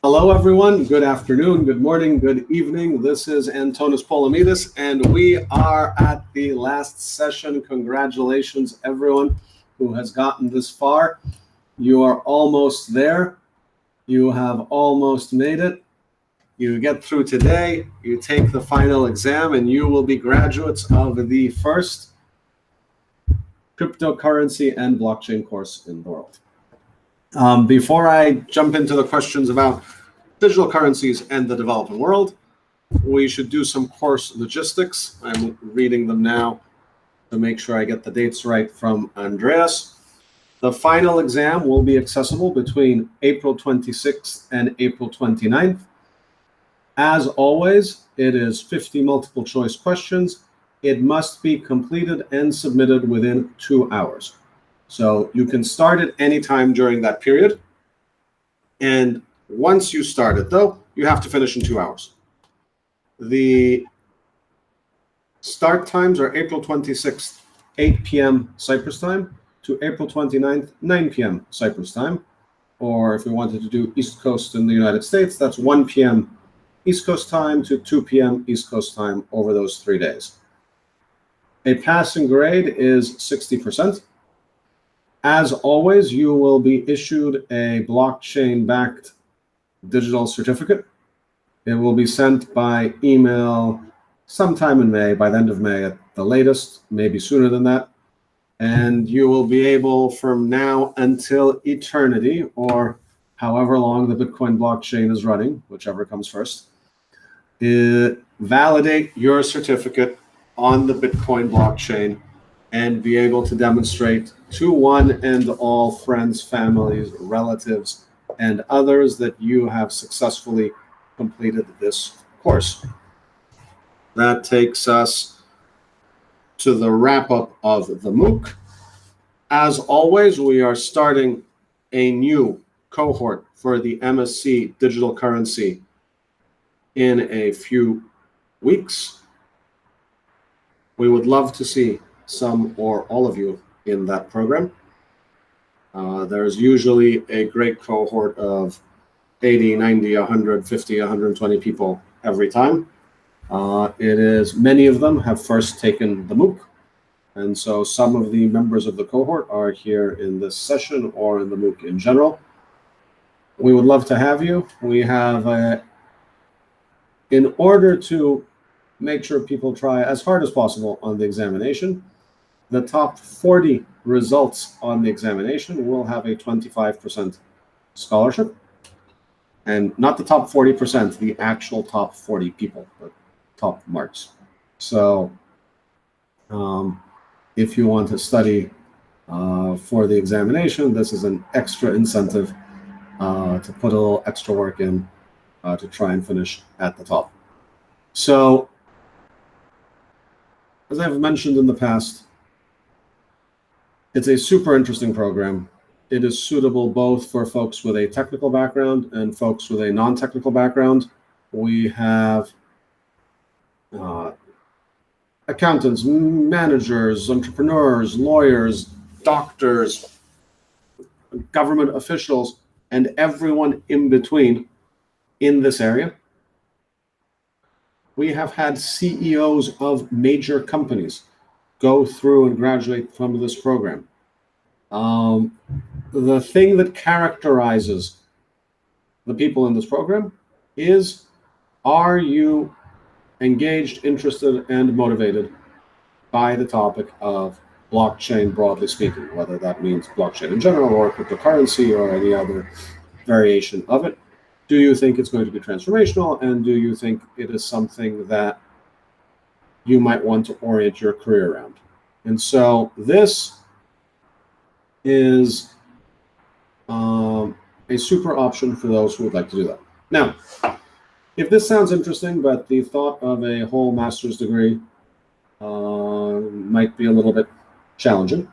Hello, everyone. Good afternoon, good morning, good evening. This is Antonis Polemitis, and we are at the last session. Congratulations, everyone who has gotten this far. You are almost there. You have almost made it. You get through today, you take the final exam, and you will be graduates of the first cryptocurrency and blockchain course in the world. Before I jump into the questions about digital currencies and the developing world, we should do some course logistics. I'm reading them now to make sure I get the dates right from Andreas. The final exam will be accessible between April 26th and April 29th. As always, it is 50 multiple choice questions. It must be completed and submitted within 2 hours. So you can start at any time during that period. And once you start it, though, you have to finish in 2 hours. The start times are April 26th, 8 p.m. Cyprus time to April 29th, 9 p.m. Cyprus time. Or if we wanted to do East Coast in the United States, that's 1 p.m. East Coast time to 2 p.m. East Coast time over those 3 days. A passing grade is 60%. As always, you will be issued a blockchain-backed digital certificate. It will be sent by email sometime in May, by the end of May at the latest, maybe sooner than that. And you will be able, from now until eternity, or however long the Bitcoin blockchain is running, whichever comes first, validate your certificate on the Bitcoin blockchain and be able to demonstrate to one and all friends, families, relatives, and others that you have successfully completed this course. That takes us to the wrap-up of the MOOC. As always, we are starting a new cohort for the MSc Digital Currency in a few weeks. We would love to see some or all of you in that program. There's usually a great cohort of 80, 90, 150, 120 people every time. Many of them have first taken the MOOC. And so some of the members of the cohort are here in this session or in the MOOC in general. We would love to have you. We have, in order to make sure people try as hard as possible on the examination, the top 40 results on the examination will have a 25% scholarship. And not the top 40%, the actual top 40 people, the top marks. So if you want to study for the examination, this is an extra incentive to put a little extra work in to try and finish at the top. So, as I've mentioned in the past, it's a super interesting program. It is suitable both for folks with a technical background and folks with a non-technical background. We have accountants, managers, entrepreneurs, lawyers, doctors, government officials, and everyone in between in this area. We have had CEOs of major companies go through and graduate from this program. The thing that characterizes the people in this program is, are you engaged, interested, and motivated by the topic of blockchain, broadly speaking, whether that means blockchain in general or cryptocurrency or any other variation of it? Do you think it's going to be transformational, and do you think it is something that you might want to orient your career around? And so this is a super option for those who would like to do that. Now, if this sounds interesting, but the thought of a whole master's degree might be a little bit challenging,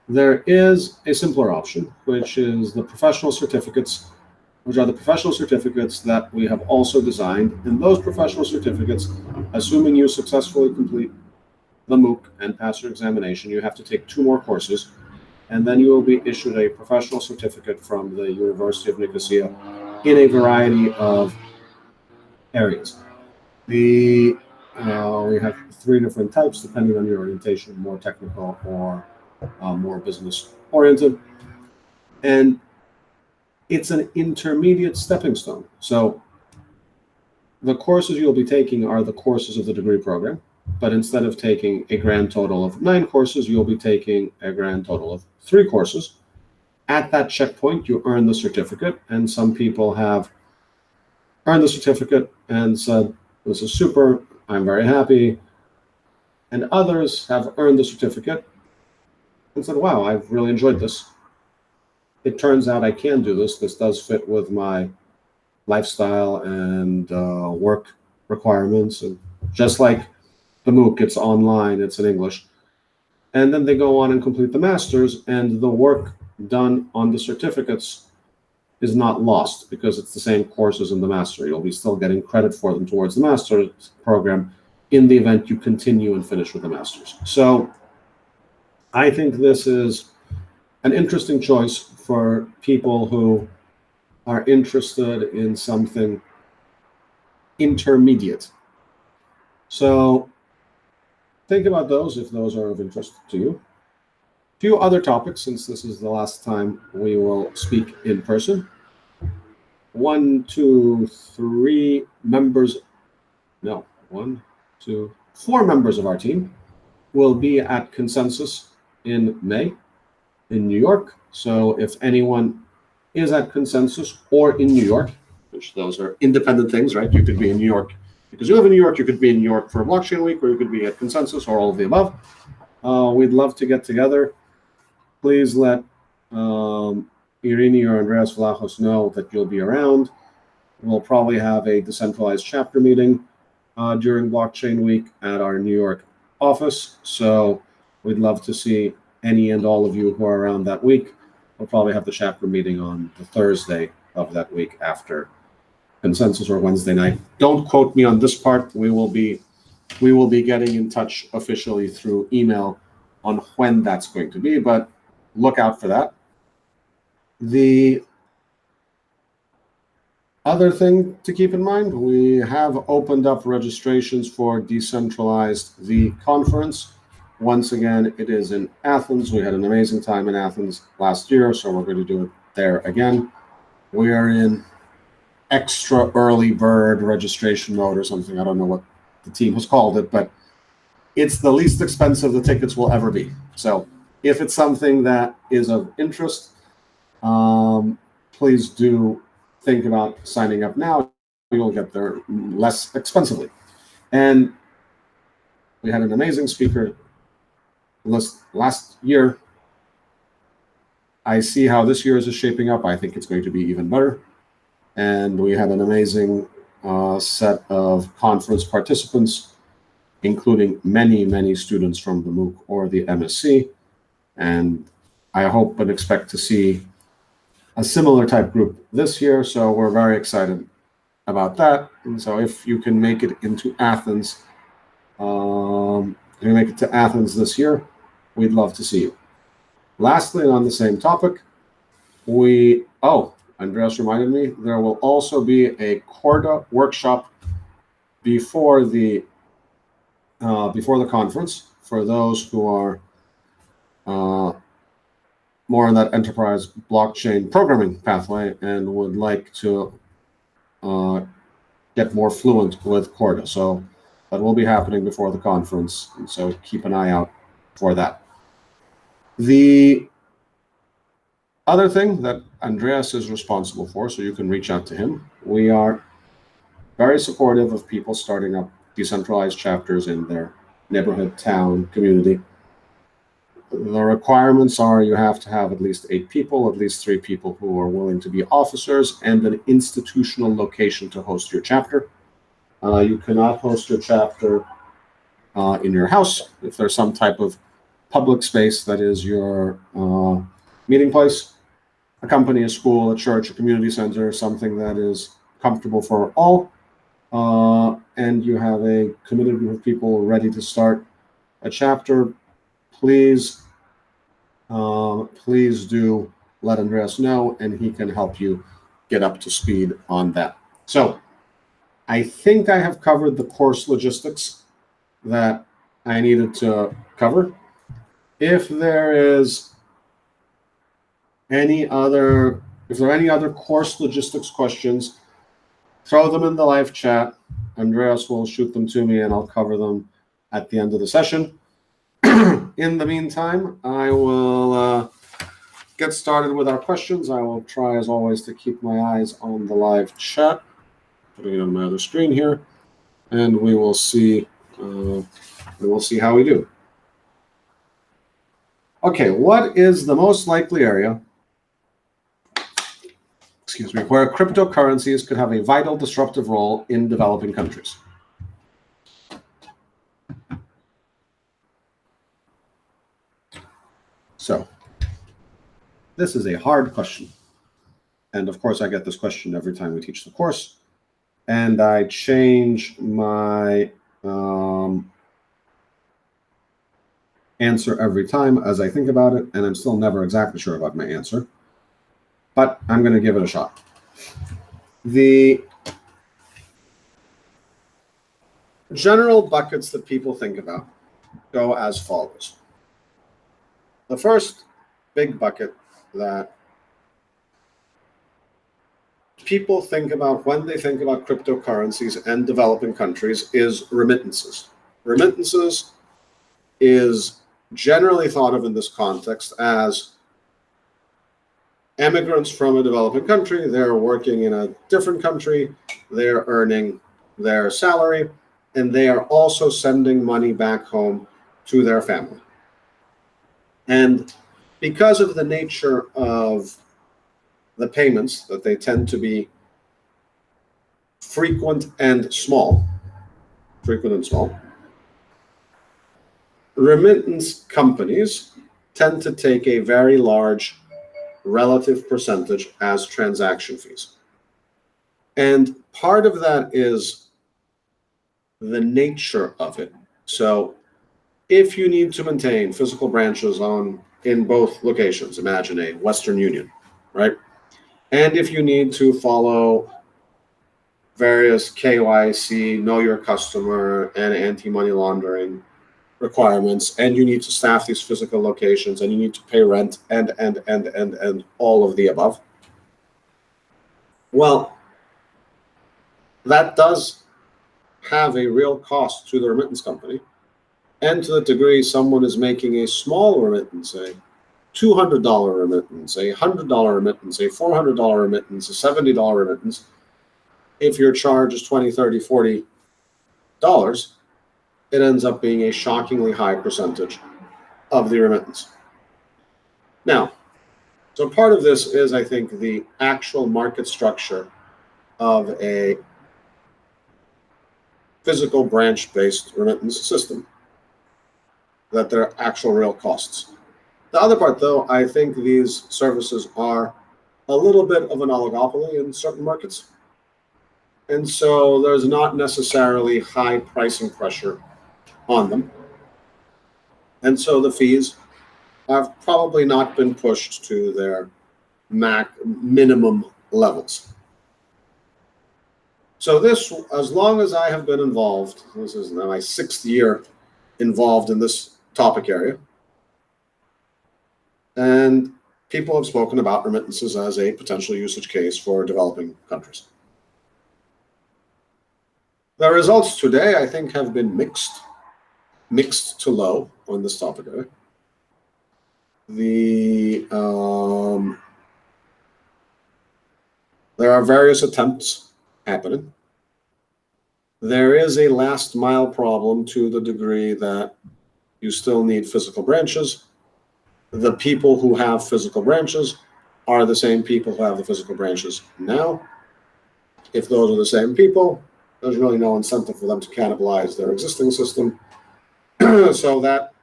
there is a simpler option, which is the professional certificates, which are the professional certificates that we have also designed. And those professional certificates, assuming you successfully complete the MOOC and pass your examination, you have to take 2 more courses, and then you will be issued a professional certificate from the University of Nicosia in a variety of areas. We have 3 different types depending on your orientation, more technical or more business oriented. And it's an intermediate stepping stone. So the courses you'll be taking are the courses of the degree program, but instead of taking a grand total of 9 courses, you'll be taking a grand total of 3 courses. At that checkpoint, you earn the certificate, and some people have earned the certificate and said, this is super, I'm very happy. And others have earned the certificate and said, wow, I've really enjoyed this. It turns out I can do this. This does fit with my lifestyle and work requirements. And just like the MOOC, it's online, it's in English. And then they go on and complete the master's, and the work done on the certificates is not lost because it's the same courses in the master. You'll be still getting credit for them towards the master's program in the event you continue and finish with the master's. So I think this is an interesting choice for people who are interested in something intermediate. So think about those if those are of interest to you. A few other topics, since this is the last time we will speak in person. 1, 2, 3 members, no, 1, 2, 4 members of our team will be at Consensus in May in New York. So if anyone is at Consensus or in New York, which those are independent things, right? You could be in New York because you live in New York, you could be in New York for Blockchain Week, or you could be at Consensus, or all of the above. We'd love to get together. Please let Irini or Andreas Vlachos know that you'll be around. We'll probably have a decentralized chapter meeting during Blockchain Week at our New York office. So we'd love to see any and all of you who are around that week. We'll probably have the chapter meeting on the Thursday of that week after Consensus, or Wednesday night. Don't quote me on this part. We will be getting in touch officially through email on when that's going to be, but look out for that. The other thing to keep in mind, we have opened up registrations for Decentralized the Conference. Once again, it is in Athens. We had an amazing time in Athens last year, so we're going to do it there again. We are in extra early bird registration mode or something. I don't know what the team has called it, but it's the least expensive the tickets will ever be. So if it's something that is of interest, please do think about signing up now. You'll get there less expensively. And we had an amazing speaker last year. I see how this year's is shaping up. I think it's going to be even better. And we had an amazing set of conference participants, including many, many students from the MOOC or the MSc. And I hope and expect to see a similar type group this year. So we're very excited about that. And so if you can make it into Athens, this year, we'd love to see you. Lastly, on the same topic, Andreas reminded me, there will also be a Corda workshop before the conference for those who are more in that enterprise blockchain programming pathway and would like to get more fluent with Corda. So that will be happening before the conference, and so keep an eye out for that. The other thing that Andreas is responsible for, so you can reach out to him, we are very supportive of people starting up decentralized chapters in their neighborhood, town, community. The requirements are you have to have at least 8 people, at least 3 people who are willing to be officers, and an institutional location to host your chapter. You cannot host your chapter in your house. If there's some type of public space that is your meeting place, a company, a school, a church, a community center, something that is comfortable for all, and you have a committed group of people ready to start a chapter, please do let Andreas know, and he can help you get up to speed on that. So I think I have covered the course logistics that I needed to cover. If there are any other course logistics questions, throw them in the live chat. Andreas will shoot them to me and I'll cover them at the end of the session. In the meantime, I will get started with our questions. I will try, as always, to keep my eyes on the live chat. Putting it on my other screen here, and we will see. How we do. Okay, what is the most likely area? Excuse me, where cryptocurrencies could have a vital disruptive role in developing countries? So, this is a hard question. And of course, I get this question every time we teach the course. And I change my answer every time as I think about it. And I'm still never exactly sure about my answer. But I'm going to give it a shot. The general buckets that people think about go as follows. The first big bucket that people think about when they think about cryptocurrencies and developing countries is remittances. Remittances is generally thought of in this context as immigrants from a developing country. They're working in a different country, they're earning their salary, and they are also sending money back home to their family. And because of the nature of the payments, that they tend to be frequent and small, remittance companies tend to take a very large relative percentage as transaction fees. And part of that is the nature of it. So if you need to maintain physical branches in both locations, imagine a Western Union, right? And if you need to follow various KYC, know your customer, and anti-money laundering requirements, and you need to staff these physical locations, and you need to pay rent, and all of the above. Well, that does have a real cost to the remittance company. And to the degree someone is making a small remittance, a $200 remittance, a $100 remittance, a $400 remittance, a $70 remittance, if your charge is $20, $30, $40, it ends up being a shockingly high percentage of the remittance. Now, so part of this is, I think, the actual market structure of a physical branch-based remittance system, that there are actual real costs. The other part, though, I think these services are a little bit of an oligopoly in certain markets. And so there's not necessarily high pricing pressure on them. And so the fees have probably not been pushed to their minimum levels. So this, as long as I have been involved, this is now my 6th year involved in this topic area, and people have spoken about remittances as a potential usage case for developing countries. The results today, I think, have been mixed to low on this topic area. There are various attempts happening. There is a last mile problem to the degree that you still need physical branches. The people who have physical branches are the same people who have the physical branches now. If those are the same people, there's really no incentive for them to cannibalize their existing system. So that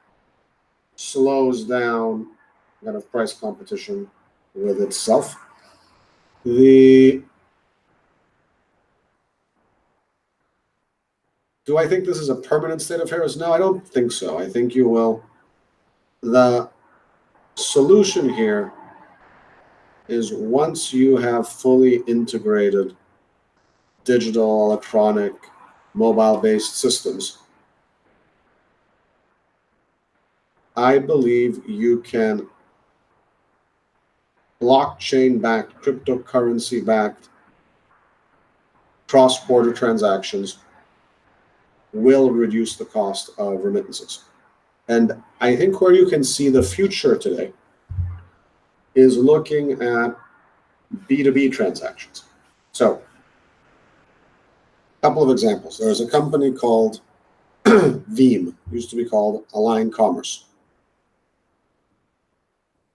slows down kind of price competition with itself. Do I think this is a permanent state of affairs? No, I don't think so. I think you will. The solution here is once you have fully integrated digital, electronic, mobile-based systems, I believe you can blockchain-backed, cryptocurrency-backed cross-border transactions will reduce the cost of remittances. And I think where you can see the future today is looking at B2B transactions. So, a couple of examples. There's a company called Veeam, used to be called Align Commerce.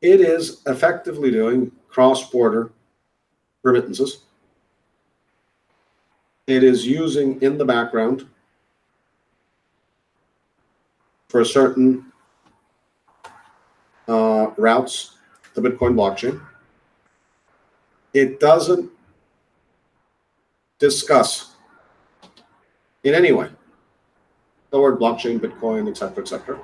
It is effectively doing cross-border remittances. It is using in the background for certain routes the Bitcoin blockchain. It doesn't discuss in any way the word blockchain, Bitcoin, etc., etc.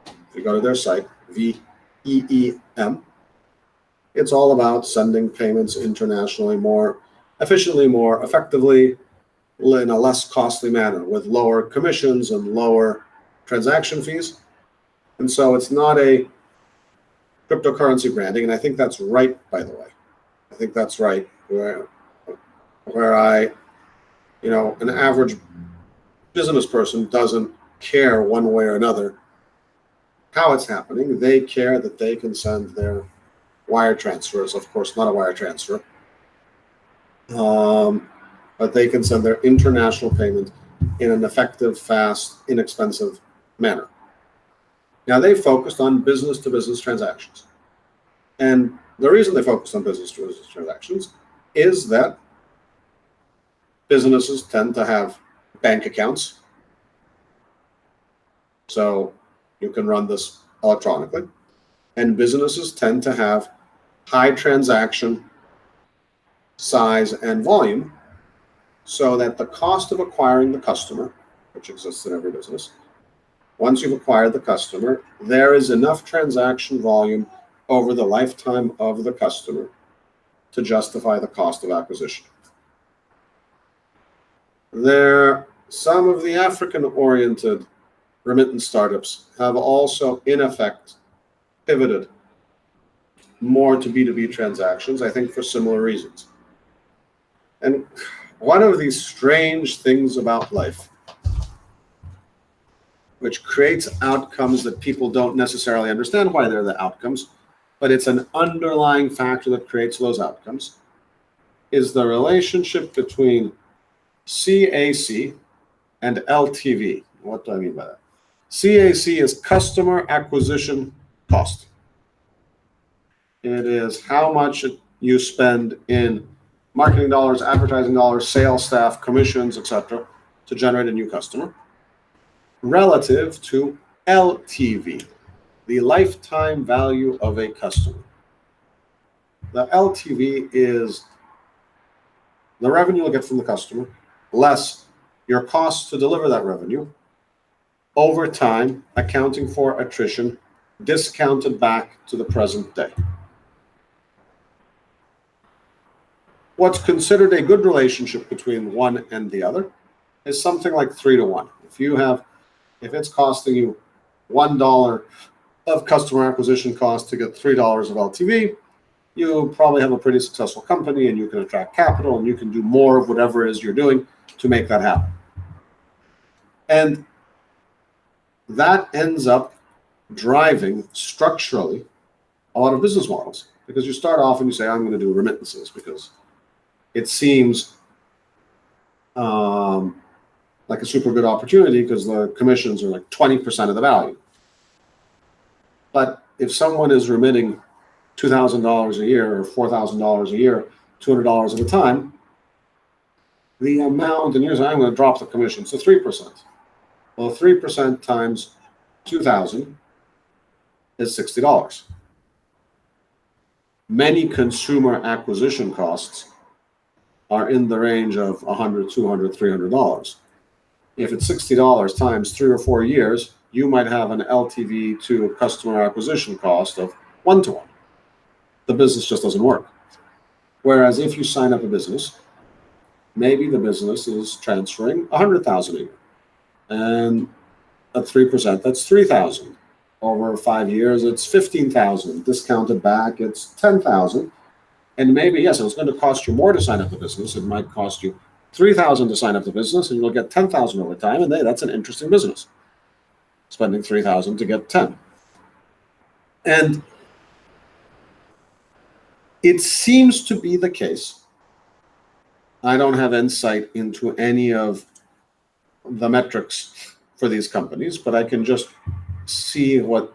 If you go to their site, VEEM, it's all about sending payments internationally more efficiently, more effectively, in a less costly manner, with lower commissions and lower transaction fees. And so it's not a cryptocurrency branding, and I think that's right, by the way. I think that's right, where an average business person doesn't care one way or another how it's happening. They care that they can send their wire transfers, of course, not a wire transfer, but they can send their international payment in an effective, fast, inexpensive manner. Now, they focused on business-to-business transactions. And the reason they focused on business-to-business transactions is that businesses tend to have bank accounts. So you can run this electronically. And businesses tend to have high transaction size and volume, so that the cost of acquiring the customer, which exists in every business, once you've acquired the customer, there is enough transaction volume over the lifetime of the customer to justify the cost of acquisition. Some of the African-oriented remittance startups have also, in effect, pivoted more to B2B transactions, I think for similar reasons. And one of these strange things about life, which creates outcomes that people don't necessarily understand why they're the outcomes, but it's an underlying factor that creates those outcomes, is the relationship between CAC and LTV. What do I mean by that? CAC is customer acquisition cost. It is how much you spend in marketing dollars, advertising dollars, sales staff, commissions, etc., to generate a new customer, relative to LTV, the lifetime value of a customer. The LTV is the revenue you'll get from the customer, less your costs to deliver that revenue, over time, accounting for attrition, discounted back to the present day. What's considered a good relationship between one and the other is something like 3 to 1. If it's costing you $1 of customer acquisition cost to get $3 of LTV, you probably have a pretty successful company, and you can attract capital, and you can do more of whatever it is you're doing to make that happen. And that ends up driving structurally a lot of business models, because you start off and you say, I'm going to do remittances because it seems like a super good opportunity because the commissions are like 20% of the value. But if someone is remitting $2,000 a year or $4,000 a year, $200 at a time, the amount, and you're saying, I'm going to drop the commission to 3%. Well, 3% times 2,000 is $60. Many consumer acquisition costs are in the range of $100, $200, $300. If it's $60 times 3 or 4 years, you might have an LTV to customer acquisition cost of 1 to 1. the business just doesn't work. Whereas if you sign up a business, maybe the business is transferring 100,000 a year, and at 3%, that's 3,000. Over 5 years, it's 15,000. Discounted back, it's 10,000. And maybe, yes, it's going to cost you more to sign up the business. It might cost you 3,000 to sign up the business, and you'll get 10,000 over time. And that's an interesting business. Spending 3,000 to get 10. And it seems to be the case. I don't have insight into any of the metrics for these companies, but I can just see what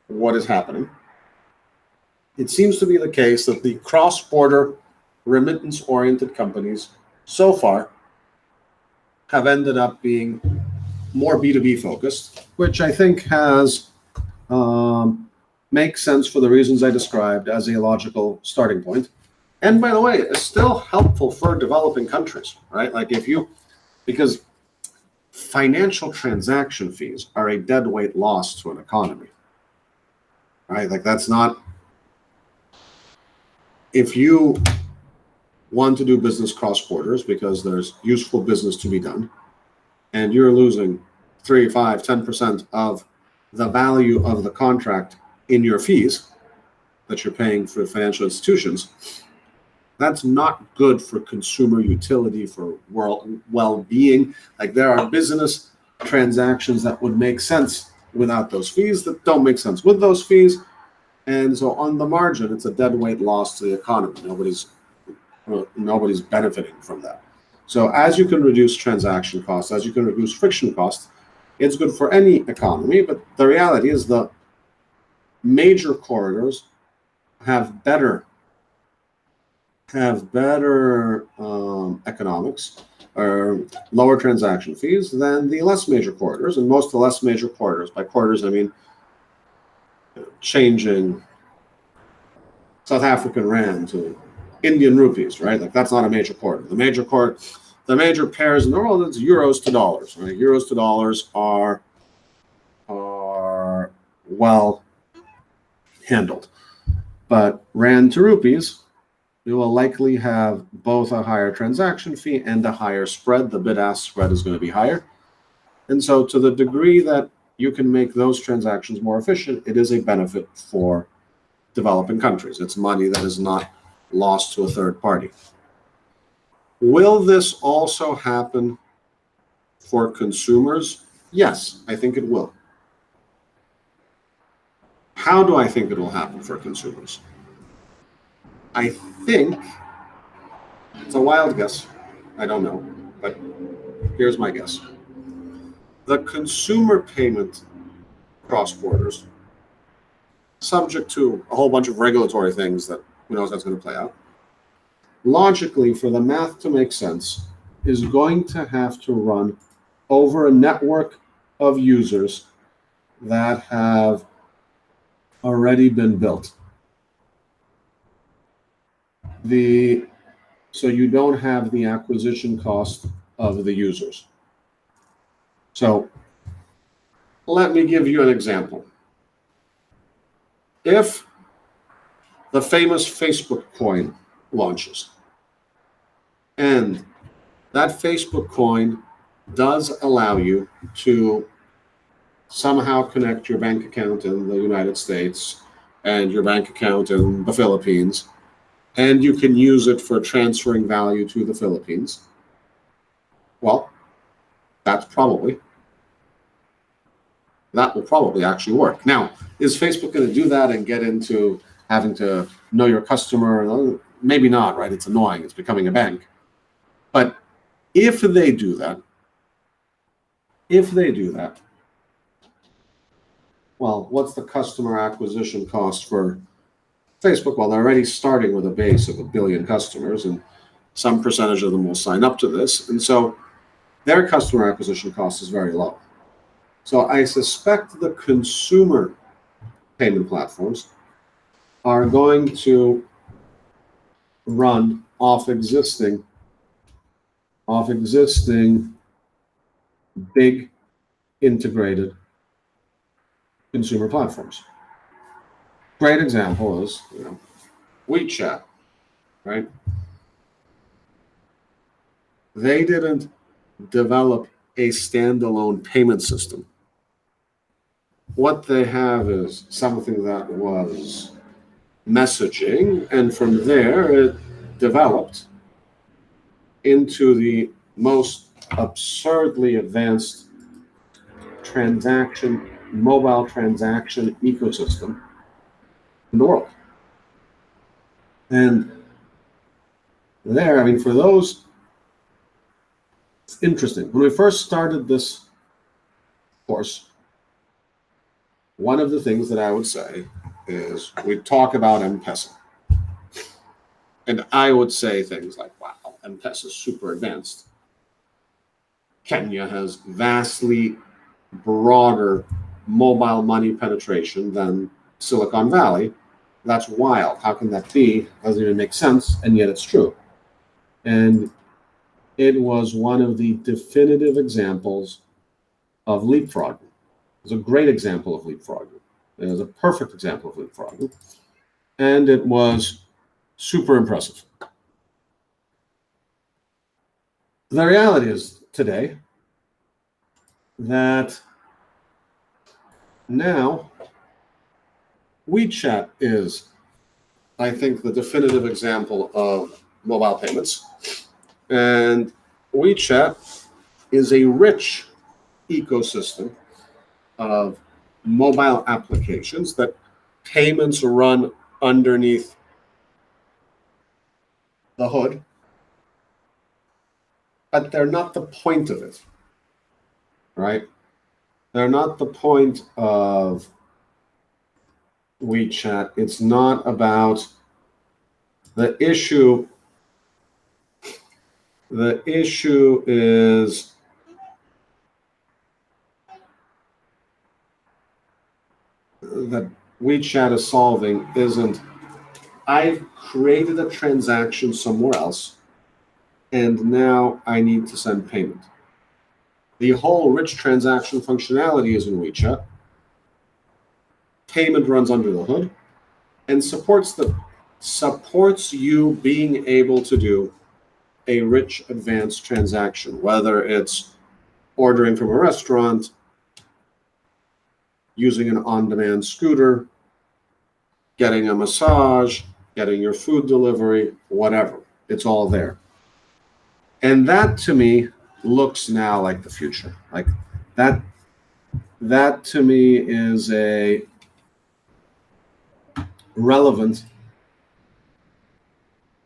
is happening. It seems to be the case that the cross-border remittance-oriented companies so far have ended up being more B2B focused, which I think has makes sense for the reasons I described as a logical starting point. And by the way, it's still helpful for developing countries, right? Like because financial transaction fees are a deadweight loss to an economy, right? Like that's not, if you want to do business cross borders because there's useful business to be done, and you're losing 3, 5, 10% of the value of the contract in your fees that you're paying for financial institutions, that's not good for consumer utility, for world well-being. Like there are business transactions that would make sense without those fees that don't make sense with those fees. And so on the margin, it's a deadweight loss to the economy. Nobody's benefiting from that. So as you can reduce transaction costs, as you can reduce friction costs, it's good for any economy. But the reality is the major corridors have better economics or lower transaction fees than the less major corridors. And most of the less major corridors, by corridors I mean changing South African rand to Indian rupees, right? Like that's not a major corridor. The major pairs in the world, it's euros to dollars, right? Euros to dollars are well handled. But rand to rupees, you will likely have both a higher transaction fee and a higher spread. The bid-ask spread is going to be higher. And so to the degree that you can make those transactions more efficient, it is a benefit for developing countries. It's money that is not lost to a third party. Will this also happen for consumers? Yes, I think it will. How do I think it will happen for consumers? I think, it's a wild guess, I don't know, but here's my guess. The consumer payment cross borders, subject to a whole bunch of regulatory things that who knows how it's going to play out, logically, for the math to make sense, is going to have to run over a network of users that have already been built. So you don't have the acquisition cost of the users. So let me give you an example. If the famous Facebook coin launches, and that Facebook coin does allow you to somehow connect your bank account in the United States and your bank account in the Philippines, and you can use it for transferring value to the Philippines, well, that will probably actually work. Now, is Facebook going to do that and get into having to know your customer? Maybe not, right? It's annoying. It's becoming a bank. But if they do that, well, what's the customer acquisition cost for Facebook? Well, they're already starting with a base of 1 billion customers, and some percentage of them will sign up to this. And so their customer acquisition cost is very low. So I suspect the consumer payment platforms are going to run off existing big integrated consumer platforms. Great example is, WeChat, right? They didn't develop a standalone payment system. What they have is something that was messaging, and from there it developed into the most absurdly advanced mobile transaction ecosystem in the world. And there, I mean, for those, it's interesting. When we first started this course, one of the things that I would say is we talk about M-Pesa. And I would say things like, wow, M-Pesa is super advanced. Kenya has vastly broader mobile money penetration than Silicon Valley. That's wild. How can that be? Doesn't even make sense, and yet it's true. And it was one of the definitive examples of leapfrogging. It was a great example of leapfrogging. It was a perfect example of leapfrogging. And it was super impressive. The reality is today that now WeChat is, I think, the definitive example of mobile payments. And WeChat is a rich ecosystem of mobile applications that payments run underneath the hood, but they're not the point of it, right? They're not the point of WeChat. It's not about the issue. The issue is that WeChat is solving isn't, I've created a transaction somewhere else, and now I need to send payment. The whole rich transaction functionality is in WeChat. Payment runs under the hood and supports you being able to do a rich advanced transaction, whether it's ordering from a restaurant, using an on-demand scooter, getting a massage, getting your food delivery, whatever. It's all there. And that to me looks now like the future. Like that to me is a relevant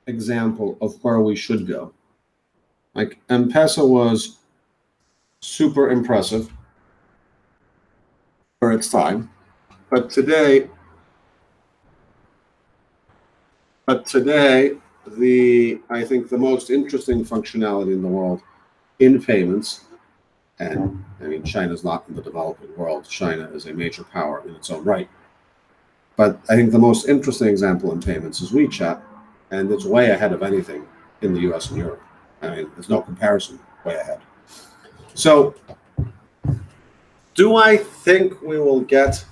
example of where we should go. Like M-Pesa was super impressive for its time, but today I think the most interesting functionality in the world in payments, and I mean China's not in the developing world. China is a major power in its own right. But I think the most interesting example in payments is WeChat, and it's way ahead of anything in the US and Europe. I mean, there's no comparison, way ahead. So, do I think we will get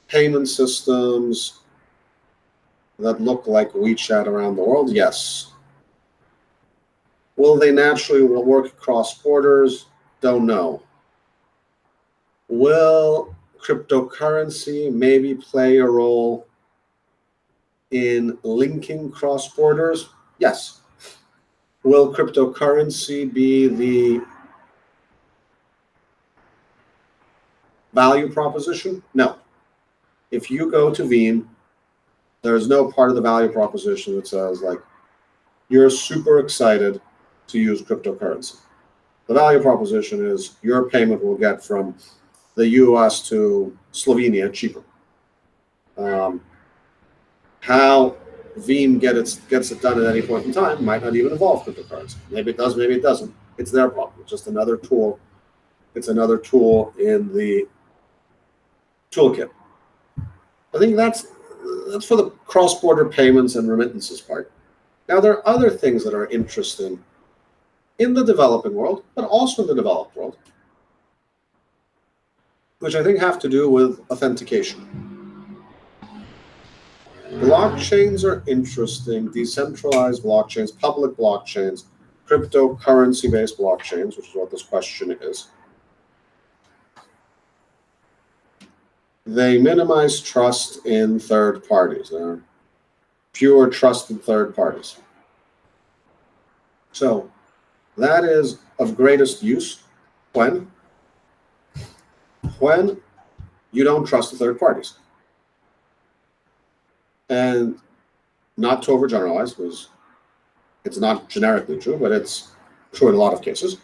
payment systems that look like WeChat around the world? Yes. Will they naturally work across borders? Don't know. Will cryptocurrency maybe play a role in linking cross borders? Yes. Will cryptocurrency be the value proposition? No. If you go to Veeam, there's no part of the value proposition that says, like, you're super excited to use cryptocurrency. The value proposition is your payment will get from the US to Slovenia cheaper. How Veeam gets it done at any point in time might not even involve cryptocurrency. Maybe it does, maybe it doesn't. It's their problem. It's just another tool. It's another tool in the toolkit. I think that's for the cross-border payments and remittances part. Now, there are other things that are interesting in the developing world, but also in the developed world, which I think have to do with authentication. The blockchains are interesting, decentralized blockchains, public blockchains, cryptocurrency-based blockchains, which is what this question is. They minimize trust in third parties. They're pure trusted third parties. So that is of greatest use when you don't trust the third parties. And not to overgeneralize, because it's not generically true, but it's true in a lot of cases.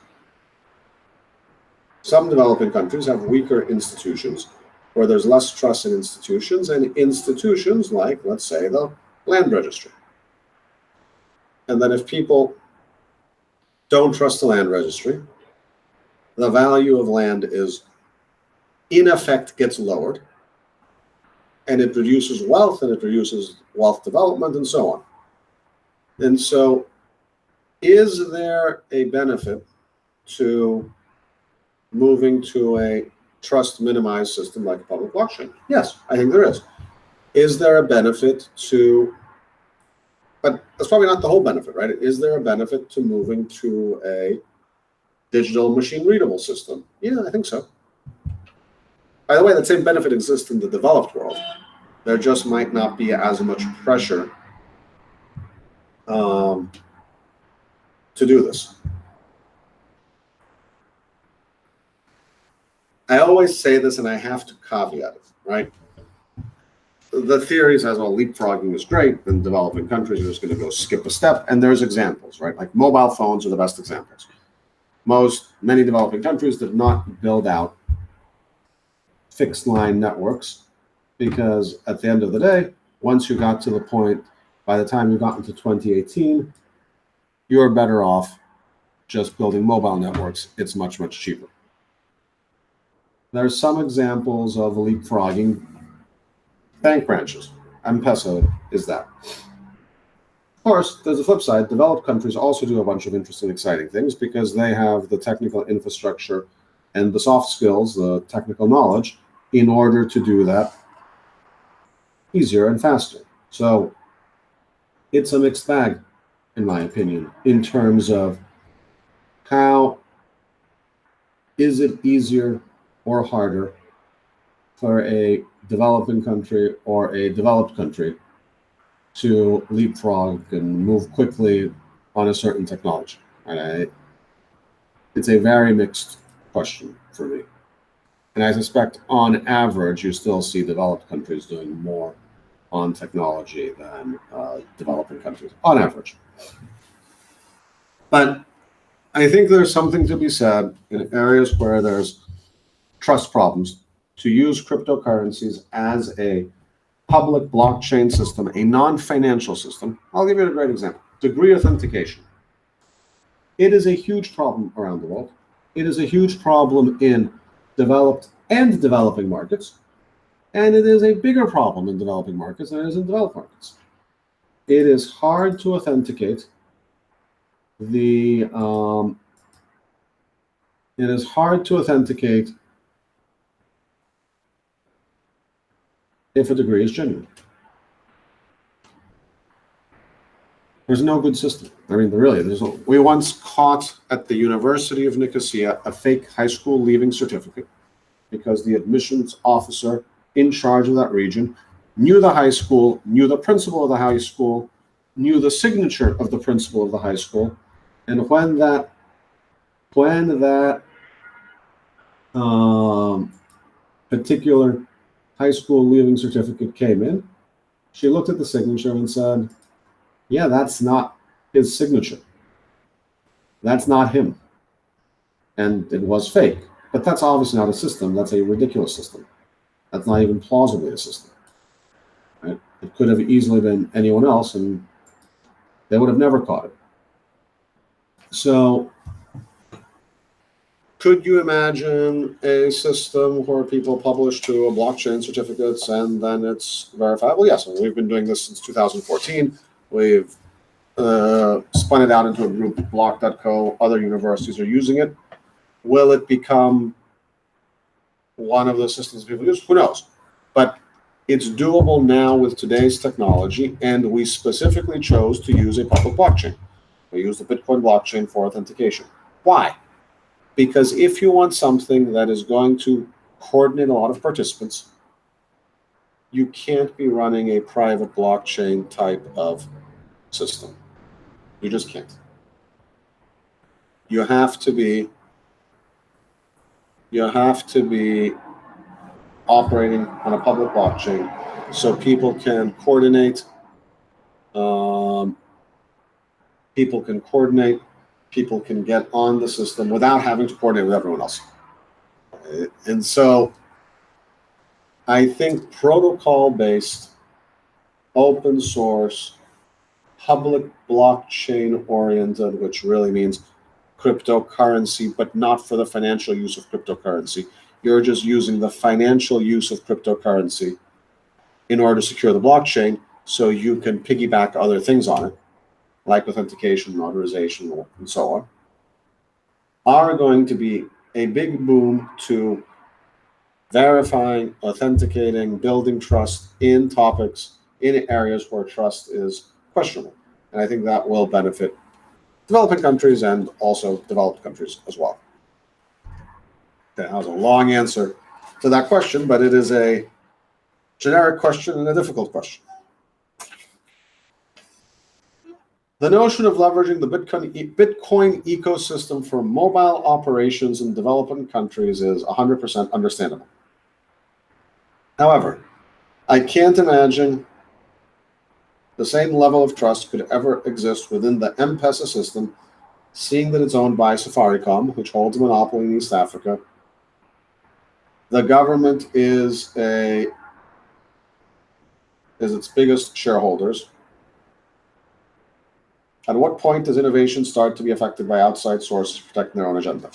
Some developing countries have weaker institutions where there's less trust in institutions, and institutions like, let's say, the land registry. And then if people don't trust the land registry, the value of land is, in effect, gets lowered, and it reduces wealth, and it reduces wealth development, and so on. And so, is there a benefit to moving to a trust minimized system like a public blockchain? Yes, I think there is. Is there a benefit to, but that's probably not the whole benefit, right? Is there a benefit to moving to a digital machine readable system? Yeah, I think so. By the way, that same benefit exists in the developed world. There just might not be as much pressure to do this. I always say this, and I have to caveat it, right? The theory says, well, leapfrogging is great, and developing countries are just going to go skip a step, and there's examples, right? Like mobile phones are the best examples. Many developing countries did not build out fixed line networks because at the end of the day, once you got to the point, by the time you got into 2018, you're better off just building mobile networks. It's much, much cheaper. There are some examples of leapfrogging. Bank branches. M-Pesa is that. Of course, there's a flip side. Developed countries also do a bunch of interesting, exciting things because they have the technical infrastructure and the soft skills, the technical knowledge, in order to do that easier and faster. So it's a mixed bag, in my opinion, in terms of how is it easier or harder for a developing country or a developed country to leapfrog and move quickly on a certain technology. It's a very mixed question for me. And I suspect on average, you still see developed countries doing more on technology than developing countries, on average. But I think there's something to be said in areas where there's trust problems to use cryptocurrencies as a public blockchain system, a non-financial system. I'll give you a great example. Degree authentication. It is a huge problem around the world. It is a huge problem in developed and developing markets. And it is a bigger problem in developing markets than it is in developed markets. It is hard to authenticate if a degree is genuine. There's no good system. I mean, we once caught at the University of Nicosia a fake high school leaving certificate because the admissions officer in charge of that region knew the high school, knew the principal of the high school, knew the signature of the principal of the high school, and when that particular high school leaving certificate came in, she looked at the signature and said, yeah, that's not his signature. That's not him. And it was fake. But that's obviously not a system. That's a ridiculous system. That's not even plausibly a system. Right? It could have easily been anyone else, and they would have never caught it. So could you imagine a system where people publish to a blockchain certificates and then it's verifiable? Yes, and we've been doing this since 2014. We've spun it out into a group, block.co. Other universities are using it. Will it become one of the systems people use? Who knows? But It's doable now with today's technology, and we specifically chose to use a public blockchain. We use the Bitcoin blockchain for authentication. Why? Because if you want something that is going to coordinate a lot of participants, you can't be running a private blockchain type of system. You just can't. You have to be operating on a public blockchain so people can coordinate. People can get on the system without having to coordinate with everyone else. And so I think protocol-based, open source, public blockchain-oriented, which really means cryptocurrency, but not for the financial use of cryptocurrency. You're just using the financial use of cryptocurrency in order to secure the blockchain so you can piggyback other things on it, like authentication, notarization, and so on, are going to be a big boom to verifying, authenticating, building trust in topics, in areas where trust is questionable. And I think that will benefit developing countries and also developed countries as well. Okay, that was a long answer to that question, but it is a generic question and a difficult question. The notion of leveraging the Bitcoin ecosystem for mobile operations in developing countries is 100% understandable. However, I can't imagine the same level of trust could ever exist within the M-Pesa system, seeing that it's owned by Safaricom, which holds a monopoly in East Africa. The government is its biggest shareholders. At what point does innovation start to be affected by outside sources protecting their own agenda?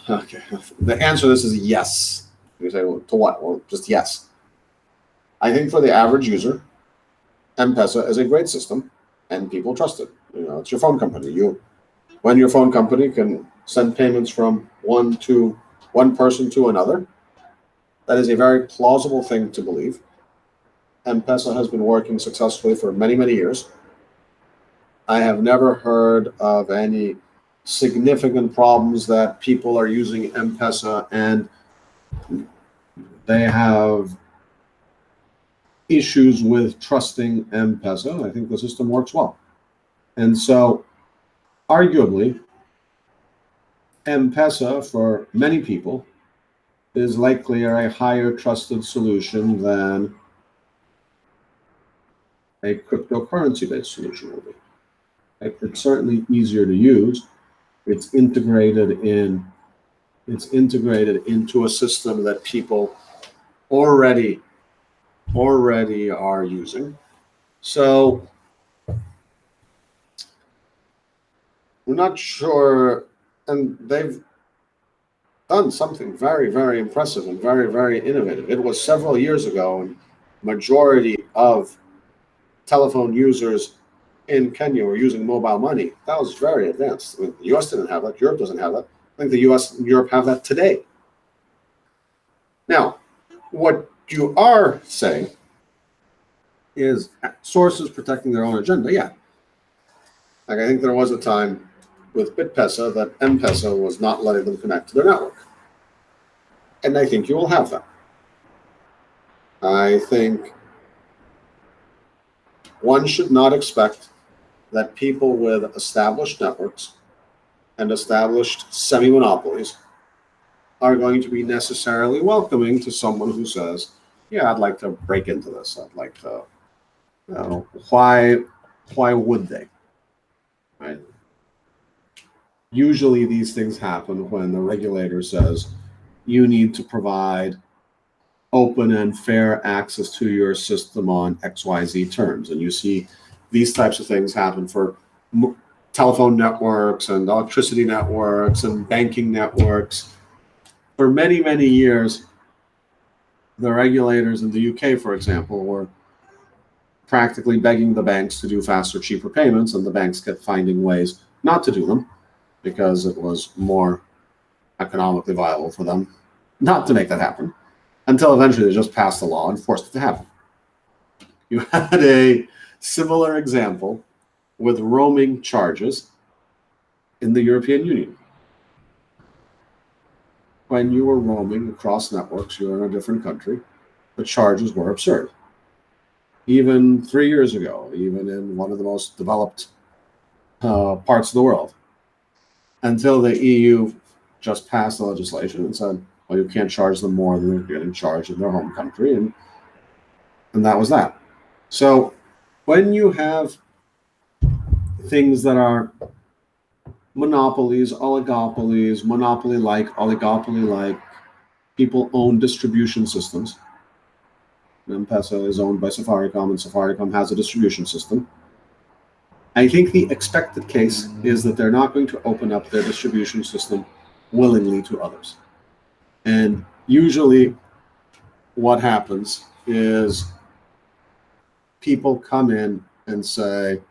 Okay. The answer to this is yes. You say, well, to what? Well, just yes. I think for the average user, M-Pesa is a great system, and people trust it. It's your phone company. When your phone company can send payments from one person to another, that is a very plausible thing to believe. M-Pesa has been working successfully for many, many years. I have never heard of any significant problems that people are using M-Pesa and they have issues with trusting M-Pesa. I think the system works well. And so, arguably, M-Pesa, for many people, is likely a higher trusted solution than a cryptocurrency-based solution will be. It's certainly easier to use. It's integrated into a system that people already are using. So we're not sure, and they've done something very, very impressive and very, very innovative. It was several years ago, and majority of telephone users in Kenya were using mobile money. That was very advanced. I mean, the US didn't have that. Europe doesn't have that. I think the US and Europe have that today. Now, what you are saying is sources protecting their own agenda. Yeah. Like, I think there was a time with BitPesa that M-Pesa was not letting them connect to their network. And I think you will have that. I think one should not expect that people with established networks and established semi-monopolies are going to be necessarily welcoming to someone who says, yeah, I'd like to break into this. I'd like to, why would they? Right? Usually these things happen when the regulator says you need to provide open and fair access to your system on XYZ terms. And you see these types of things happen for telephone networks and electricity networks and banking networks. For many, many years, the regulators in the UK, for example, were practically begging the banks to do faster, cheaper payments, and the banks kept finding ways not to do them because it was more economically viable for them not to make that happen. until eventually they just passed a law and forced it to happen. You had a similar example with roaming charges in the European Union. When you were roaming across networks, you were in a different country, the charges were absurd. Even 3 years ago, even in one of the most developed parts of the world, until the EU just passed the legislation and said, well, you can't charge them more than they're getting charged in their home country, and that was that. So when you have things that are monopolies, oligopolies, monopoly-like, oligopoly-like, people own distribution systems. M-Pesa is owned by Safaricom, and Safaricom has a distribution system. I think the expected case is that they're not going to open up their distribution system willingly to others. And usually what happens is people come in and say,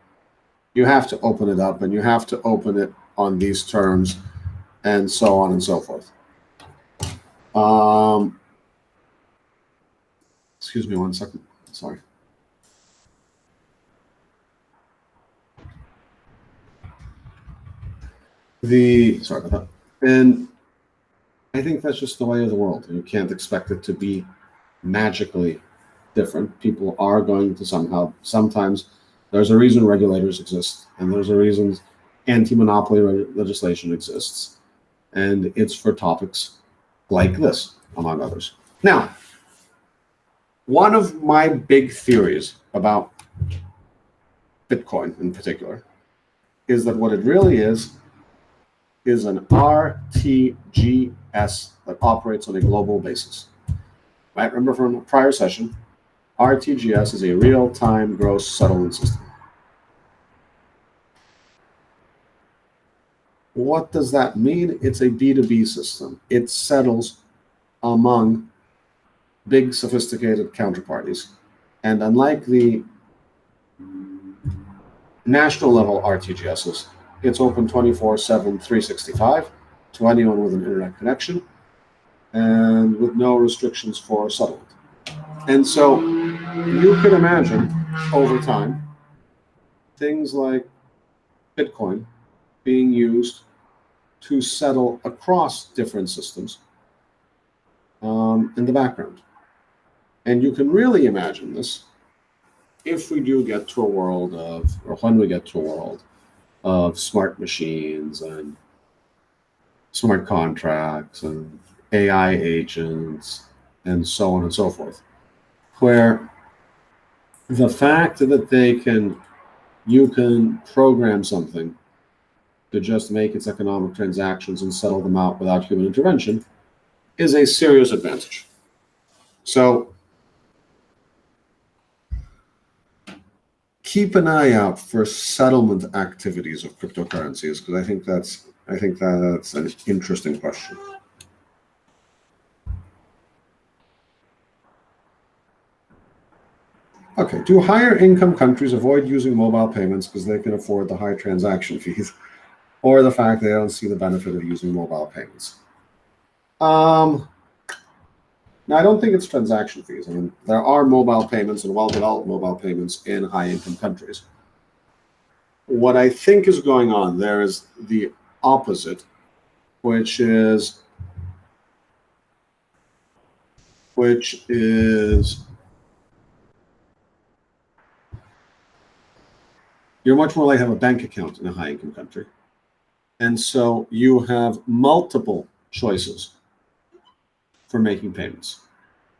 you have to open it up, and you have to open it on these terms, and so on and so forth. Excuse me 1 second. Sorry. Sorry about that. And I think that's just the way of the world. You can't expect it to be magically different. People are going to sometimes there's a reason regulators exist, and there's a reason anti-monopoly legislation exists, and it's for topics like this, among others. Now, one of my big theories about Bitcoin in particular is that what it really is an RTGS that operates on a global basis. Right? Remember from a prior session, RTGS is a real-time gross settlement system. What does that mean? It's a B2B system. It settles among big, sophisticated counterparties. And unlike the national level RTGSs, it's open 24/7, 365 to anyone with an internet connection and with no restrictions for settlement. And so you could imagine over time things like Bitcoin being used to settle across different systems in the background. And you can really imagine this if we do get to a world of, or when we get to a world of smart machines and smart contracts and AI agents and so on and so forth, where the fact that you can program something to just make its economic transactions and settle them out without human intervention is a serious advantage. So keep an eye out for settlement activities of cryptocurrencies, because I think that's an interesting question. Okay, do higher income countries avoid using mobile payments because they can afford the high transaction fees, or the fact they don't see the benefit of using mobile payments? Now, I don't think it's transaction fees. I mean, there are mobile payments and well-developed mobile payments in high-income countries. What I think is going on there is the opposite, which is you're much more likely to have a bank account in a high-income country. And so you have multiple choices for making payments.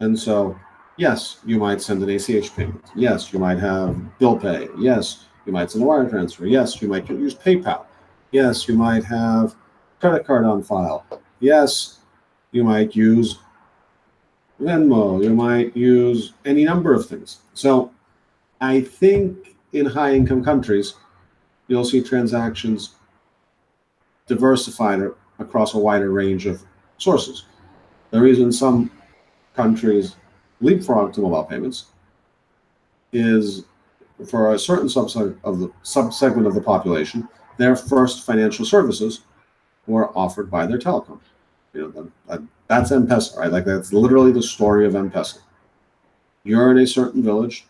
And so, yes, you might send an ACH payment. Yes, you might have bill pay. Yes, you might send a wire transfer. Yes, you might use PayPal. Yes, you might have credit card on file. Yes, you might use Venmo. You might use any number of things. So I think in high-income countries, you'll see transactions diversified across a wider range of sources. The reason some countries leapfrog to mobile payments is for a certain subsegment of the population, their first financial services were offered by their telecom. You know, That's M-Pesa, right? Like that's literally the story of M-Pesa. You're in a certain village.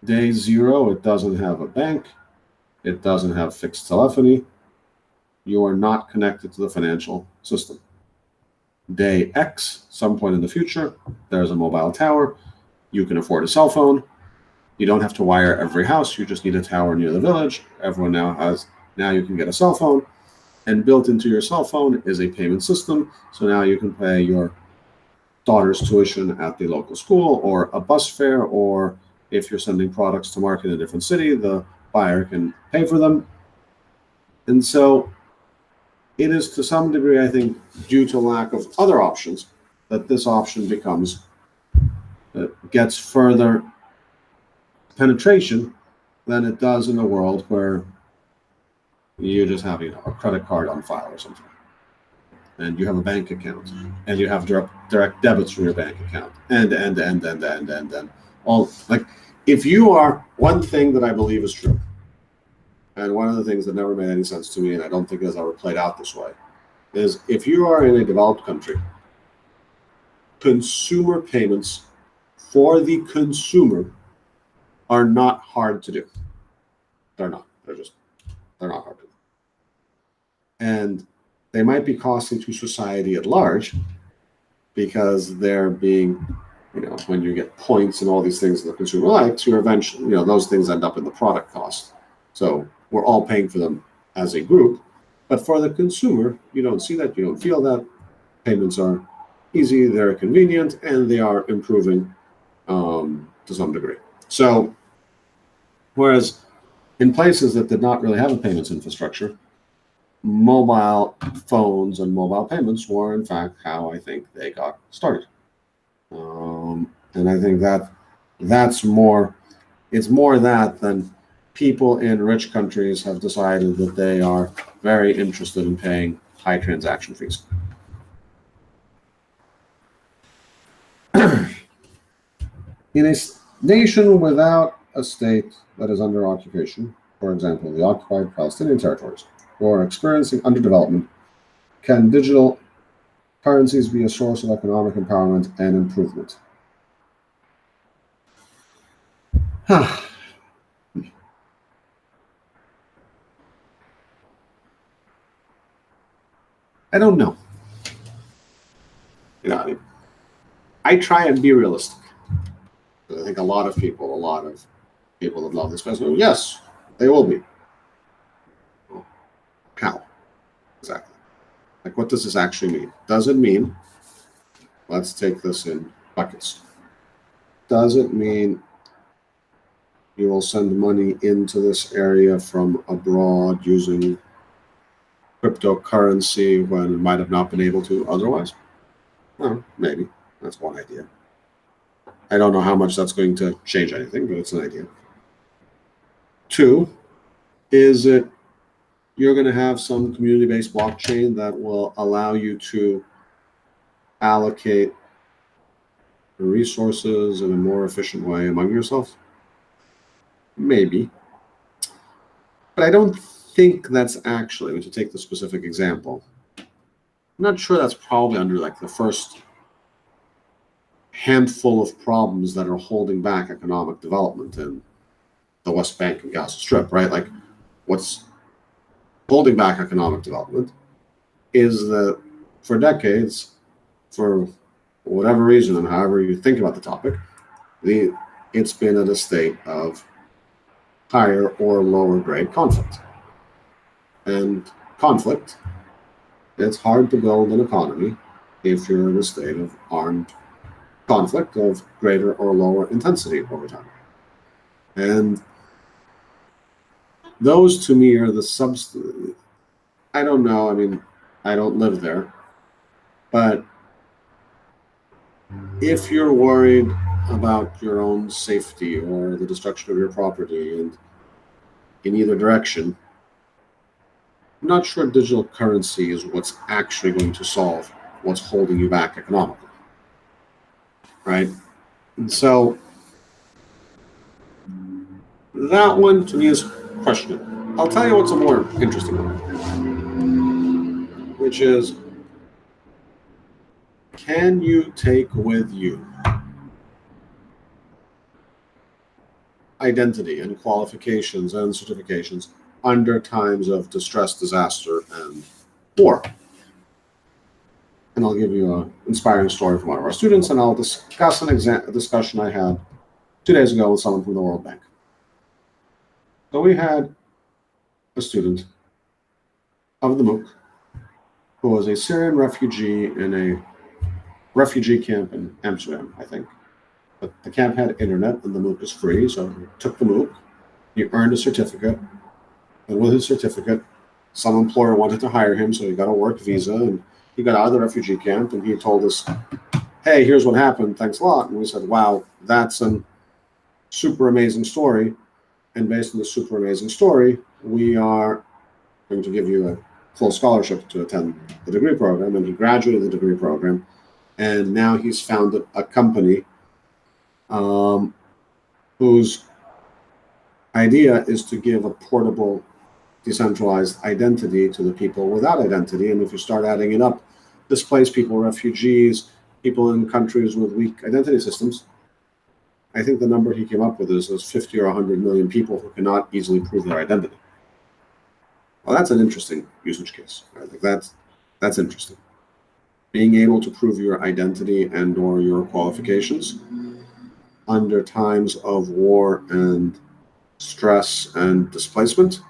Day 0, it doesn't have a bank. It doesn't have fixed telephony. You are not connected to the financial system. Day X, some point in the future, there's a mobile tower. You can afford a cell phone. You don't have to wire every house. You just need a tower near the village. Everyone now you can get a cell phone. And built into your cell phone is a payment system. So now you can pay your daughter's tuition at the local school, or a bus fare, or if you're sending products to market in a different city, the buyer can pay for them. And so it is to some degree, I think, due to lack of other options, that this option gets further penetration than it does in a world where you just have a credit card on file or something, and you have a bank account, and you have direct debits from your bank account, and all. Like, if you are, one thing that I believe is true, and one of the things that never made any sense to me, and I don't think it has ever played out this way, is if you are in a developed country, consumer payments for the consumer are not hard to do. They're not. They're not hard to do. And they might be costly to society at large because they're being, when you get points and all these things that the consumer likes, you're eventually, those things end up in the product cost. So we're all paying for them as a group. But for the consumer, you don't see that, you don't feel that. Payments are easy, they're convenient, and they are improving to some degree. So, whereas in places that did not really have a payments infrastructure, mobile phones and mobile payments were, in fact, how I think they got started. And I think that's more, it's more that than people in rich countries have decided that they are very interested in paying high transaction fees. In a nation without a state that is under occupation, for example, the occupied Palestinian territories, who are experiencing underdevelopment, can digital currencies be a source of economic empowerment and improvement? I don't know. I try and be realistic. I think a lot of people that love this question, yes, they will be. Well, how? Exactly. Like, what does this actually mean? Does it mean, let's take this in buckets. Does it mean you will send money into this area from abroad using cryptocurrency when it might have not been able to otherwise? Well, maybe. That's one idea. I don't know how much that's going to change anything, but it's an idea. 2, is it you're going to have some community-based blockchain that will allow you to allocate resources in a more efficient way among yourself? Maybe. But I don't think that's actually, to take the specific example, I'm not sure that's probably under like the first handful of problems that are holding back economic development in the West Bank and Gaza Strip, right? Like, what's holding back economic development is that for decades, for whatever reason and however you think about the topic, it's been at a state of higher or lower grade conflict. And conflict, it's hard to build an economy if you're in a state of armed conflict of greater or lower intensity over time. And those to me are the I don't know, I mean, I don't live there, but if you're worried about your own safety or the destruction of your property, and in either direction, I'm not sure digital currency is what's actually going to solve what's holding you back economically, right? And so that one to me is questionable. I'll tell you what's a more interesting one, which is can you take with you identity and qualifications and certifications under times of distress, disaster, and war? And I'll give you an inspiring story from one of our students, and I'll discuss a discussion I had 2 days ago with someone from the World Bank. So we had a student of the MOOC who was a Syrian refugee in a refugee camp in Amsterdam, I think. But the camp had internet and the MOOC is free, so he took the MOOC, he earned a certificate, and with his certificate, some employer wanted to hire him, so he got a work visa, and he got out of the refugee camp, and he told us, hey, here's what happened, thanks a lot. And we said, wow, that's a super amazing story, and based on the super amazing story, we are going to give you a full scholarship to attend the degree program. And he graduated the degree program, and now he's founded a company whose idea is to give a portable, decentralized identity to the people without identity. And if you start adding it up, displaced people, refugees, people in countries with weak identity systems, I think the number he came up with is 50 or 100 million people who cannot easily prove their identity. Well, that's an interesting usage case. I think that's interesting. Being able to prove your identity and or your qualifications under times of war and stress and displacement,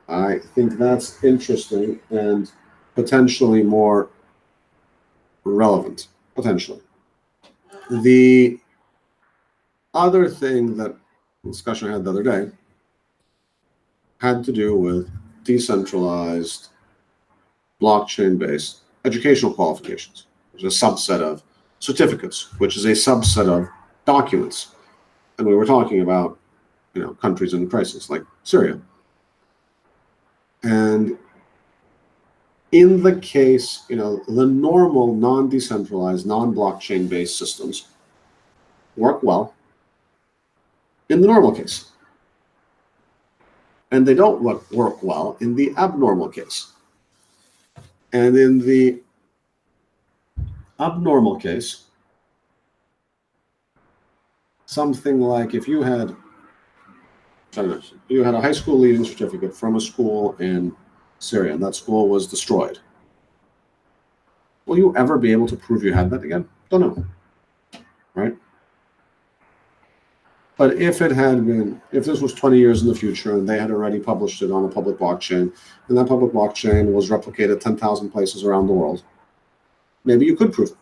I think that's interesting and potentially more relevant, potentially. The other thing that discussion I had the other day had to do with decentralized blockchain-based educational qualifications, which is a subset of certificates, which is a subset of documents. And we were talking about, countries in crisis like Syria. And in the case, the normal non-decentralized, non-blockchain based systems work well in the normal case. And they don't work well in the abnormal case. And in the abnormal case, something like if you had a high school leaving certificate from a school in Syria, and that school was destroyed, will you ever be able to prove you had that again? Don't know, right? But if this was 20 years in the future and they had already published it on a public blockchain, and that public blockchain was replicated 10,000 places around the world, maybe you could prove it.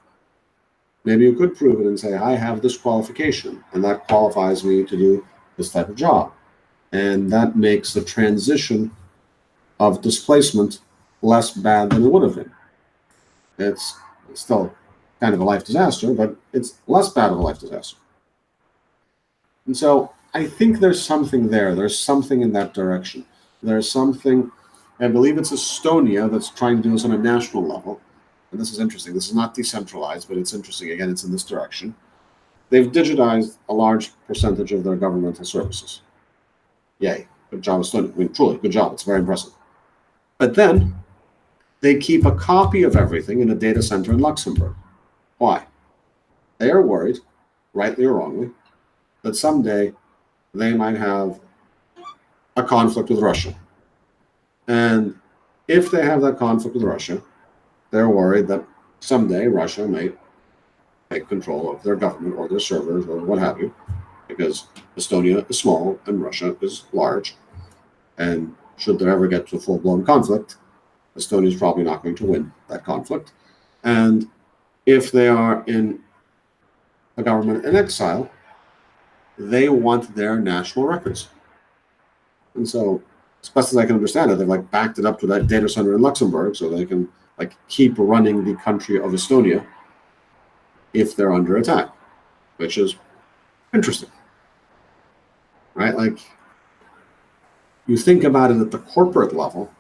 Maybe you could prove it and say, I have this qualification, and that qualifies me to do this type of job. And that makes the transition of displacement less bad than it would have been. It's still kind of a life disaster, but it's less bad of a life disaster. And so I think there's something there. There's something in that direction. There's something, I believe it's Estonia that's trying to do this on a national level. And this is interesting. This is not decentralized, but it's interesting. Again, it's in this direction. They've digitized a large percentage of their governmental services. Yay. Good job, Estonia. I mean, truly, good job. It's very impressive. But then they keep a copy of everything in a data center in Luxembourg. Why? They are worried, rightly or wrongly, that someday they might have a conflict with Russia. And if they have that conflict with Russia, they're worried that someday Russia may take control of their government or their servers or what have you, because Estonia is small and Russia is large. And should there ever get to a full-blown conflict, Estonia is probably not going to win that conflict. And if they are in a government in exile, they want their national records. And so, as best as I can understand it, they've backed it up to that data center in Luxembourg so they can keep running the country of Estonia if they're under attack, which is interesting, right? You think about it at the corporate level,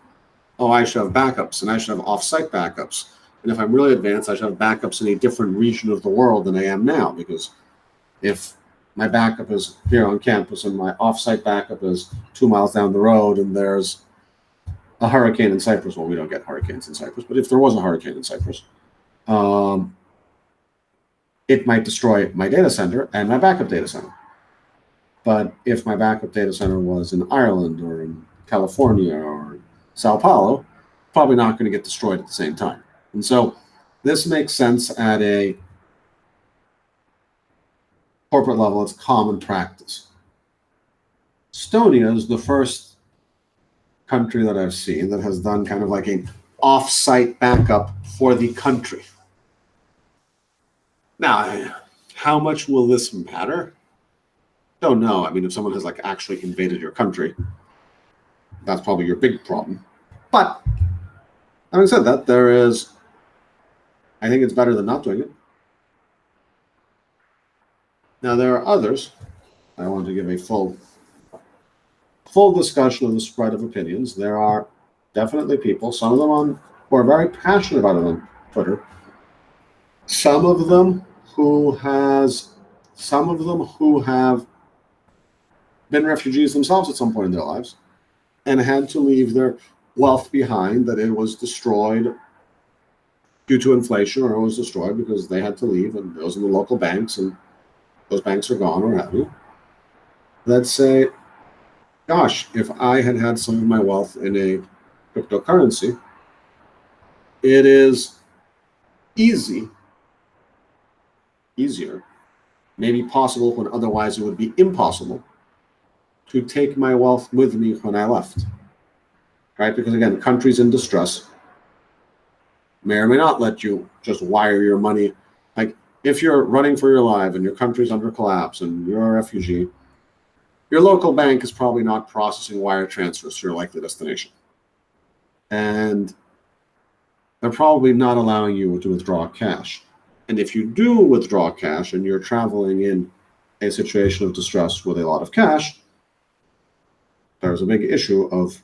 I should have backups and I should have offsite backups. And if I'm really advanced, I should have backups in a different region of the world than I am now, because if my backup is here on campus and my offsite backup is 2 miles down the road and there's a hurricane in Cyprus, well, we don't get hurricanes in Cyprus, but if there was a hurricane in Cyprus, it might destroy my data center and my backup data center. But if my backup data center was in Ireland or in California or Sao Paulo, probably not going to get destroyed at the same time. And so this makes sense at a corporate level. It's common practice. Estonia is the first country that I've seen that has done kind of like an off-site backup for the country. Now, how much will this matter? Don't know. I mean, if someone has like actually invaded your country, that's probably your big problem. But having said that, I think it's better than not doing it. Now, there are others. I want to give a full discussion of the spread of opinions. There are definitely people, some of them who are very passionate about it on Twitter. Some of them who have been refugees themselves at some point in their lives and had to leave their wealth behind, that it was destroyed due to inflation, or it was destroyed because they had to leave and it was in the local banks and those banks are gone or have you. Let's say, gosh, if I had had some of my wealth in a cryptocurrency, it is easier, maybe possible when otherwise it would be impossible, to take my wealth with me when I left, right? Because again, countries in distress may or may not let you just wire your money. Like if you're running for your life and your country's under collapse and you're a refugee, your local bank is probably not processing wire transfers to your likely destination. And they're probably not allowing you to withdraw cash. And if you do withdraw cash and you're traveling in a situation of distress with a lot of cash, there's a big issue of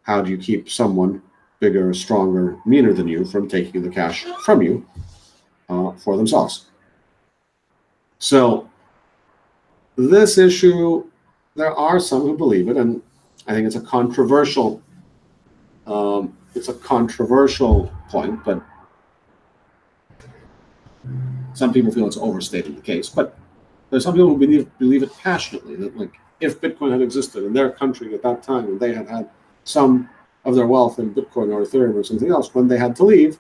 how do you keep someone bigger, stronger, meaner than you from taking the cash from you for themselves. So this issue, there are some who believe it, and I think it's a controversial point, but some people feel it's overstating the case. But there's some people who believe it passionately, that like if Bitcoin had existed in their country at that time and they had some of their wealth in Bitcoin or Ethereum or something else, when they had to leave,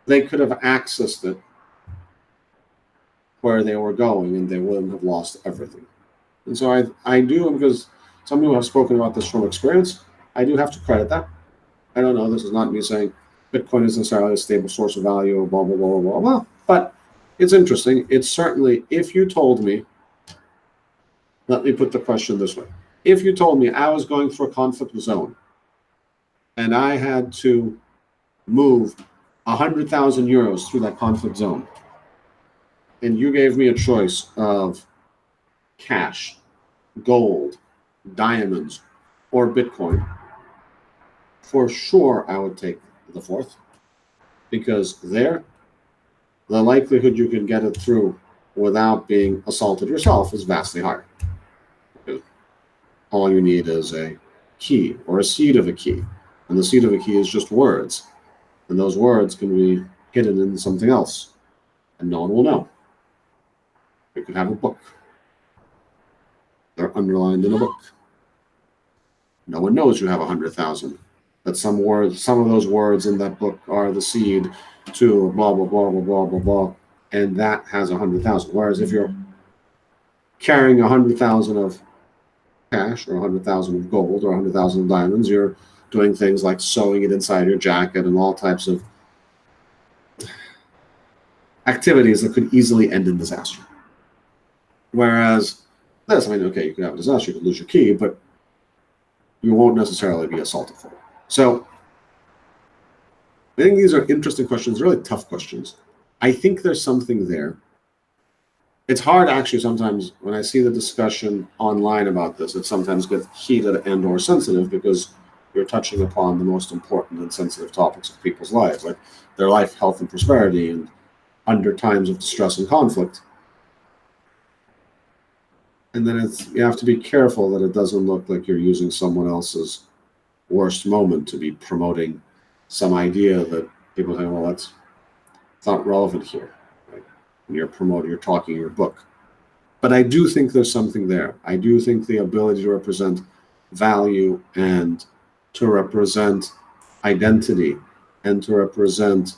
they could have accessed it where they were going and they wouldn't have lost everything. And so I do, because some people have spoken about this from experience, I do have to credit that. I don't know, this is not me saying Bitcoin is necessarily a stable source of value, blah, blah, blah, blah, blah, but it's interesting. It's certainly, if you told me, let me put the question this way. If you told me I was going through a conflict zone and I had to move 100,000 euros through that conflict zone, and you gave me a choice of cash, gold, diamonds, or Bitcoin, for sure I would take the fourth, because there, the likelihood you can get it through without being assaulted yourself is vastly higher. Because all you need is a key or a seed of a key, and the seed of a key is just words, and those words can be hidden in something else, and no one will know. You could have a book. They're underlined in a book. No one knows you have 100,000. But some of those words in that book are the seed to blah, blah, blah, blah, blah, blah, blah. And that has 100,000. Whereas if you're carrying 100,000 of cash or 100,000 of gold or 100,000 of diamonds, you're doing things like sewing it inside your jacket and all types of activities that could easily end in disaster. Whereas this, I mean, okay, you could have a disaster, you could lose your key, but you won't necessarily be assaulted for it. So I think these are interesting questions, really tough questions. I think there's something there. It's hard actually sometimes when I see the discussion online about this, it sometimes gets heated and or sensitive because you're touching upon the most important and sensitive topics of people's lives, like their life, health, and prosperity, and under times of distress and conflict. And then you have to be careful that it doesn't look like you're using someone else's worst moment to be promoting some idea that people think, well, It's not relevant here, right? When you're promoting, you're talking your book. But I do think there's something there. I do think the ability to represent value and to represent identity and to represent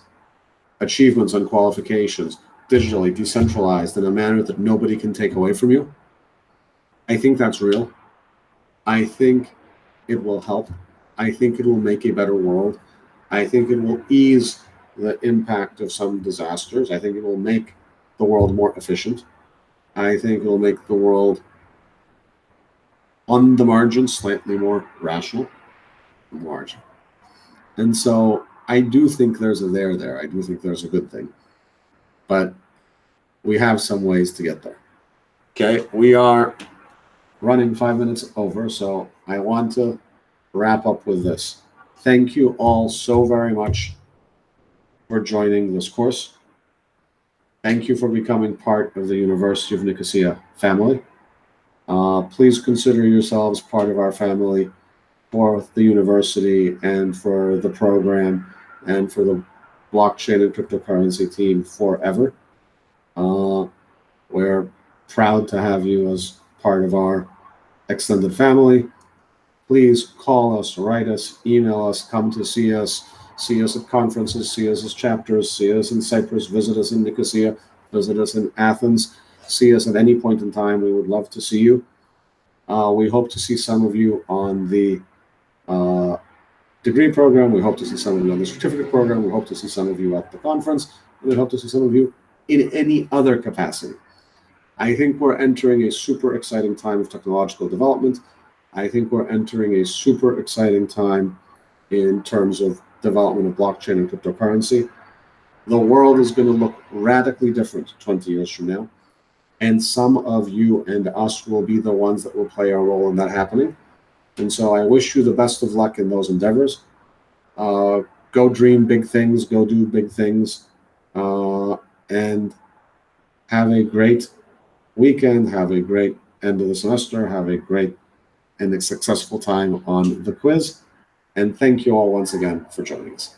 achievements and qualifications digitally, decentralized in a manner that nobody can take away from you, I think that's real. I think it will help. I think it will make a better world. I think it will ease the impact of some disasters. I think it will make the world more efficient. I think it will make the world on the margin slightly more rational on the margin. And so I do think there's a there. I do think there's a good thing. But we have some ways to get there. Okay, we are running 5 minutes over, so I want to wrap up with this. Thank you all so very much for joining this course. Thank you for becoming part of the University of Nicosia family. Please consider yourselves part of our family for the university and for the program and for the blockchain and cryptocurrency team forever. We're proud to have you as part of our extended family. Please call us, write us, email us, come to see us at conferences, see us as chapters, see us in Cyprus, visit us in Nicosia, visit us in Athens, see us at any point in time. We would love to see you. We hope to see some of you on the degree program. We hope to see some of you on the certificate program. We hope to see some of you at the conference. And we hope to see some of you in any other capacity. I think we're entering a super exciting time of technological development. I think we're entering a super exciting time in terms of development of blockchain and cryptocurrency. The world is going to look radically different 20 years from now. And some of you and us will be the ones that will play a role in that happening. And so I wish you the best of luck in those endeavors. Go dream big things, go do big things, and have a great weekend, have a great end of the semester, have a great and a successful time on the quiz. And thank you all once again for joining us.